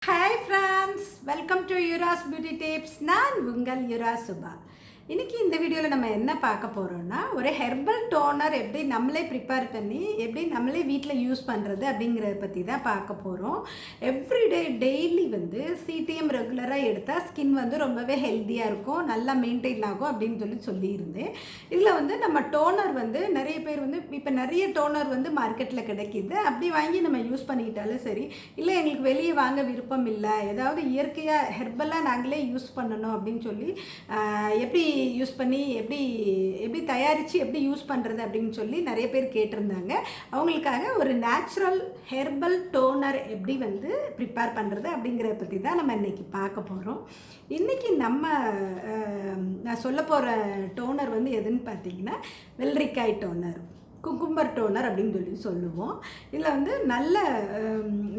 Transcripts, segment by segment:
Hi friends, welcome to Yura's Beauty Tips. நான் உங்கள் யுரா சுபா. இன்றைக்கி இந்த வீடியோவில் நம்ம என்ன பார்க்க போகிறோம்னா ஒரு ஹெர்பல் டோனர் எப்படி நம்மளே ப்ரிப்பேர் பண்ணி எப்படி நம்மளே வீட்டில் யூஸ் பண்ணுறது அப்படிங்கிறத பற்றி தான் பார்க்க போகிறோம். எவ்ரிடே டெய்லி சிடிஎம் ரெகுலராக எடுத்தால் ஸ்கின் ரொம்பவே ஹெல்த்தியாக இருக்கும், நல்லா மெயின்டைன் ஆகும் அப்படின்னு சொல்லியிருந்தேன். இதில் நம்ம டோனர் நிறைய பேர் இப்போ நிறைய டோனர் மார்க்கெட்டில் கிடைக்கிது. அப்படி வாங்கி நம்ம யூஸ் பண்ணிக்கிட்டாலும் சரி, இல்லை எங்களுக்கு வெளியே வாங்க விருப்பம் இல்லை, ஏதாவது இயற்கையாக ஹெர்பலாக நாங்களே யூஸ் பண்ணணும் அப்படின்னு சொல்லி எப்படி யூஸ் பண்ணி எப்படி தயாரித்து எப்படி யூஸ் பண்ணுறது அப்படின்னு சொல்லி நிறைய பேர் கேட்டிருந்தாங்க. அவங்களுக்காக ஒரு நேச்சுரல் ஹெர்பல் டோனர் எப்படி ப்ரிப்பேர் பண்ணுறது அப்படிங்கிறத பற்றி தான் நம்ம இன்றைக்கி பார்க்க போகிறோம். இன்றைக்கி நான் சொல்ல போகிற டோனர் எதுன்னு பார்த்தீங்கன்னா வெள்ளரிக்காய் டோனர், குக்கும்பர் டோனர் அப்படின்னு சொல்லுவோம். இதில் நல்ல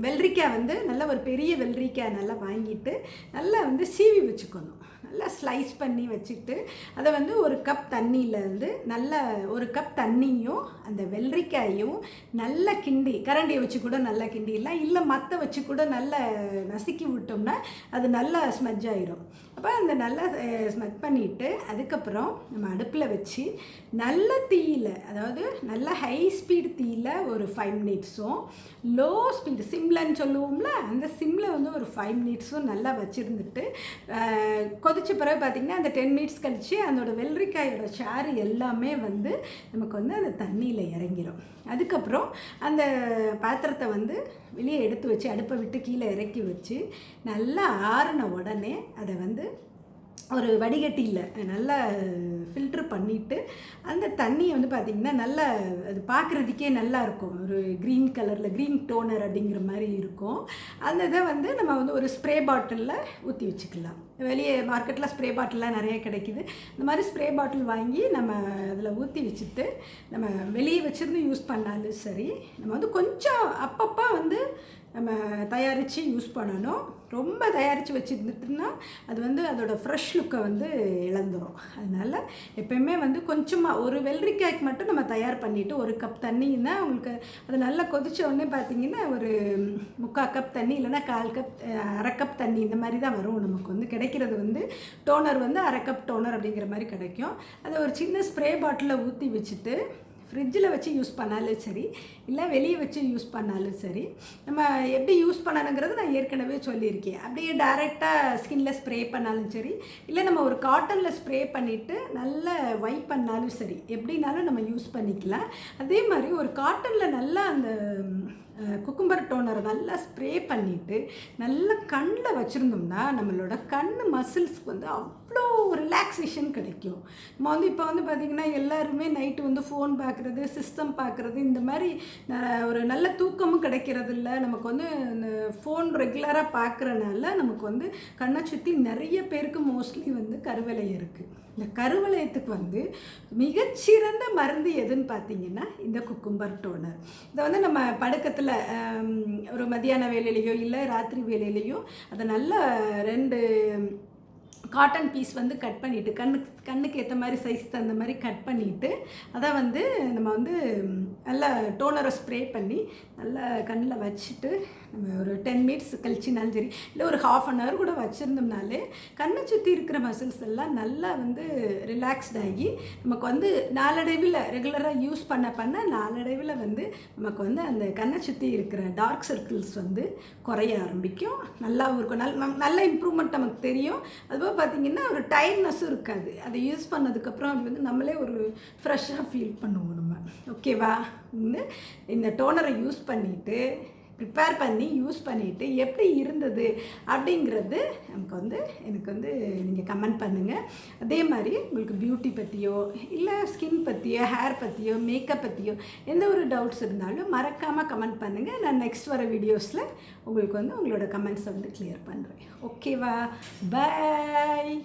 வெள்ளரிக்காய் நல்ல ஒரு பெரிய வெள்ளரிக்காய் நல்லா வாங்கிட்டு நல்லா சீவி வச்சுக்கணும். நல்லா ஸ்லைஸ் பண்ணி வச்சுட்டு அதை ஒரு கப் தண்ணியில் நல்ல ஒரு கப் தண்ணியும் அந்த வெள்ளரிக்காயும் நல்லா கிண்டி, கரண்டியை வச்சு கூட நல்லா கிண்டிடலாம், இல்லை மற்ற வச்சு கூட நல்லா நசுக்கி விட்டோம்னா அது நல்லா ஸ்மஜ் ஆகிடும். அப்போ அந்த நல்லா ஸ்மஜ் பண்ணிவிட்டு அதுக்கப்புறம் நம்ம அடுப்பில் வச்சு நல்ல தீயில், அதாவது நல்ல ஹை ஸ்பீட் தீயில் ஒரு 5 மினிட்ஸும், லோ ஸ்பீடு சிம்லன்னு சொல்லுவோம்ல, அந்த சிம்மில் ஒரு 5 மினிட்ஸும் நல்லா வச்சுருந்துட்டு கொதிச்ச பிறகு பார்த்திங்கன்னா அந்த 10 மினிட்ஸ் கழித்து அதோட வெள்ளரிக்காயோட சாறு எல்லாமே நமக்கு அந்த தண்ணியில் இறங்கிடும். அதுக்கப்புறம் அந்த பாத்திரத்தை வெளியே எடுத்து வச்சு அடுப்பை விட்டு கீழே இறக்கி வச்சு நல்லா ஆறின உடனே அதை ஒரு வடிகட்டியில் நல்லா ஃபில்ட்ரு பண்ணிவிட்டு அந்த தண்ணியை பார்த்திங்கன்னா நல்லா அது பார்க்குறதுக்கே நல்லா இருக்கும், ஒரு க்ரீன் கலரில் க்ரீன் டோனர் அப்படிங்கிற மாதிரி இருக்கும். அந்த இதை நம்ம ஒரு ஸ்ப்ரே பாட்டிலில் ஊற்றி வச்சுக்கலாம். வெளியே மார்க்கெட்டில் ஸ்ப்ரே பாட்டிலாம் நிறைய கிடைக்கிது. இந்த மாதிரி ஸ்ப்ரே பாட்டில் வாங்கி நம்ம அதில் ஊற்றி வச்சுட்டு நம்ம வெளியே வச்சுருந்து யூஸ் பண்ணாலும் சரி, நம்ம கொஞ்சம் அப்பப்போ நம்ம தயாரித்து யூஸ் பண்ணணும். ரொம்ப தயாரித்து வச்சுருந்துட்டுன்னா அது அதோட ஃப்ரெஷ் லுக்கை இழந்துடும். அதனால் எப்போயுமே கொஞ்சமாக ஒரு வெள்ளரிக்காய்க்கு மட்டும் நம்ம தயார் பண்ணிவிட்டு ஒரு கப் தண்ணின்னா உங்களுக்கு அது நல்லா கொதித்த உடனே பார்த்திங்கன்னா ஒரு 3/4 கப் தண்ணி, இல்லைன்னா 1/4 கப், 1/2 கப் தண்ணி, இந்த மாதிரி தான் வரும். நமக்கு கிடைக்கிறது டோனர் 1/2 கப் டோனர் அப்படிங்கிற மாதிரி கிடைக்கும். அதை ஒரு சின்ன ஸ்ப்ரே பாட்டிலில் ஊற்றி வச்சுட்டு ஃப்ரிட்ஜில் வச்சு யூஸ் பண்ணாலும் சரி, இல்லை வெளியே வச்சு யூஸ் பண்ணாலும் சரி, நம்ம எப்படி யூஸ் பண்ணணுங்கிறது நான் ஏற்கனவே சொல்லியிருக்கேன். அப்படியே டைரெக்டாக ஸ்கின்னில் ஸ்ப்ரே பண்ணாலும் சரி, இல்லை நம்ம ஒரு காட்டனில் ஸ்ப்ரே பண்ணிவிட்டு நல்லா வைப் பண்ணாலும் சரி, எப்படினாலும் நம்ம யூஸ் பண்ணிக்கலாம். அதே மாதிரி ஒரு காட்டனில் நல்லா அந்த குக்கும்பர் டோனரை நல்லா ஸ்ப்ரே பண்ணிவிட்டு நல்லா கண்ணில் வச்சுருந்தோம்னா நம்மளோட கண் மசில்ஸ்க்கு அவ்வளோ ரிலாக்ஸேஷன் கிடைக்கும். நம்ம இப்போ பார்த்திங்கன்னா எல்லாருமே நைட்டு ஃபோன் பார்க்குறது, சிஸ்டம் பார்க்குறது, இந்த மாதிரி ஒரு நல்ல தூக்கமும் கிடைக்கிறது இல்லை. நமக்கு இந்த ஃபோன் ரெகுலராக பார்க்குறனால நமக்கு கண்ணை சுற்றி நிறைய பேருக்கு மோஸ்ட்லி கருவளை இருக்குது. இந்த கருவளையத்துக்கு மிகச்சிறந்த மருந்து எதுன்னு பார்த்தீங்கன்னா இந்த குக்கும்பர் டோனர். இதை நம்ம படுக்கத்தில் ஒரு மதியான வேலையிலையோ இல்லை ராத்திரி வேலையிலையோ அதை நல்லா 2 காட்டன் பீஸ் கட் பண்ணிவிட்டு கண்ணுக்கு ஏற்ற மாதிரி சைஸ் தகுந்த மாதிரி கட் பண்ணிவிட்டு அதை நம்ம நல்லா டோனரை ஸ்ப்ரே பண்ணி நல்லா கண்ணில் வச்சுட்டு நம்ம ஒரு 10 மினிட்ஸ் கழிச்சினாலும் சரி, இல்லை ஒரு 1/2 hour கூட வச்சுருந்தோம்னாலே கண்ணை சுற்றி இருக்கிற மசில்ஸ் எல்லாம் நல்லா ரிலாக்ஸ்ட் ஆகி நமக்கு நாளடைவில் ரெகுலராக யூஸ் பண்ண நாளடைவில் நமக்கு அந்த கண்ணை சுற்றி இருக்கிற டார்க் சர்க்கிள்ஸ் குறைய ஆரம்பிக்கும். நல்லா இருக்கும், நல்ல இம்ப்ரூவ்மெண்ட் நமக்கு தெரியும். அதுபோல் பார்த்திங்கன்னா ஒரு டயர்ட்னஸும் இருக்காது. அதை யூஸ் பண்ணதுக்கப்புறம் அது நம்மளே ஒரு ஃப்ரெஷ்ஷாக ஃபீல் பண்ணுவோம் நம்ம. ஓகேவா? இந்த டோனரை யூஸ் பண்ணிவிட்டு ப்ரிப்பேர் பண்ணி யூஸ் பண்ணிவிட்டு எப்படி இருந்தது அப்படிங்கிறது எனக்கு நீங்கள் கமெண்ட் பண்ணுங்கள். அதே மாதிரி உங்களுக்கு பியூட்டி பற்றியோ இல்லை ஸ்கின் பற்றியோ ஹேர் பற்றியோ மேக்கப் பற்றியோ எந்த ஒரு டவுட்ஸ் இருந்தாலும் மறக்காமல் கமெண்ட் பண்ணுங்கள். நான் நெக்ஸ்ட் வர வீடியோஸில் உங்களுக்கு உங்களோட கமெண்ட்ஸை கிளியர் பண்ணுறேன். ஓகேவா? பாய்.